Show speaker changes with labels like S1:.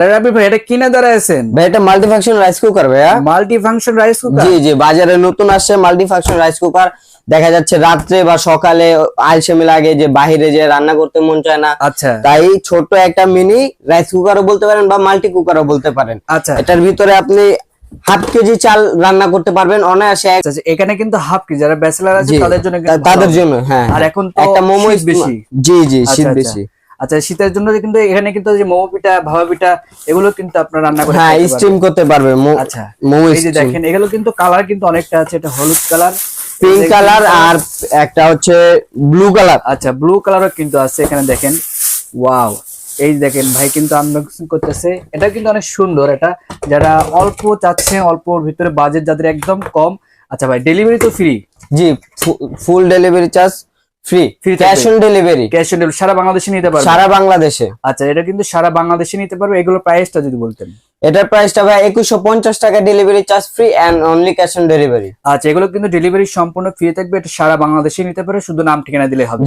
S1: রাবি ভাই, এটা কিনে দাঁড়াইছেন?
S2: ভাই এটা মাল্টিফাংশন রাইস কুকার ভাইয়া।
S1: Multifunction rice cooker?
S2: জি জি, বাজারে নতুন আসছে মাল্টিফাংশন রাইস কুকার। দেখা যাচ্ছে রাত্রে বা সকালে আলসেমি লাগে যে বাহিরে যে রান্না করতে মন চায় না,
S1: আচ্ছা
S2: তাই ছোট একটা মিনি রাইস কুকারও বলতে পারেন বা মাল্টি কুকারও বলতে পারেন।
S1: আচ্ছা
S2: এটার ভিতরে আপনি হাফ কেজি চাল রান্না করতে পারবেন অনায়াসে।
S1: আচ্ছা, এখানে কিন্তু হাফ কি যারা ব্যাচেলর আছে
S2: জি,
S1: তাদের জন্য কিন্তু
S2: তাদের
S1: ভালো।
S2: জন্য হ্যাঁ।
S1: আর এখন তো
S2: একটা মোমো
S1: শীত বেশি।
S2: জি জি,
S1: আচ্ছা,
S2: শীত
S1: আচ্ছা।
S2: বেশি।
S1: আচ্ছা, শীতের জন্য কিন্তু এখানে কিন্তু যে মোমো পিঠা, ভাপা পিঠা এগুলো কিন্তু আপনারা রান্না করে
S2: হ্যাঁ,
S1: খাইতে
S2: স্টিম
S1: পারবেন।
S2: করতে পারবে।
S1: আচ্ছা,
S2: মোমো
S1: এই যে
S2: স্টিম,
S1: দেখেন এগুলো কিন্তু কালার কিন্তু অনেকটা আছে, এটা হলুদ কালার,
S2: পিঙ্ক কালার আর একটা হচ্ছে ব্লু কালার।
S1: আচ্ছা ব্লু কালারও কিন্তু আছে এখানে দেখেন। ওয়াও, এই দেখেন ভাই কিন্তু আনবক্সিং করতেছে। এটা কিন্তু অনেক সুন্দর। এটা যারা অল্প চাচ্ছে, অল্পর ভিতরে বাজেট যাদের একদম কম। আচ্ছা ভাই, ডেলিভারি তো ফ্রি?
S2: জি, full delivery charge free,
S1: Free
S2: cash
S1: থাকবে?
S2: On delivery,
S1: cash on delivery সারা বাংলাদেশে নিতে পারবে?
S2: সারা বাংলাদেশে।
S1: আচ্ছা, এটা কিন্তু সারা বাংলাদেশে নিতে পারবে। এগুলোর প্রাইসটা যদি বলতেন।
S2: এটার প্রাইসটা ভাই 2150 টাকা, delivery charge free and only cash on delivery.
S1: আচ্ছা, এগুলো কিন্তু ডেলিভারি সম্পূর্ণ ফ্রি থাকবে। এটা সারা বাংলাদেশে নিতে পারে, শুধু নাম ঠিকানা দিলে হবে।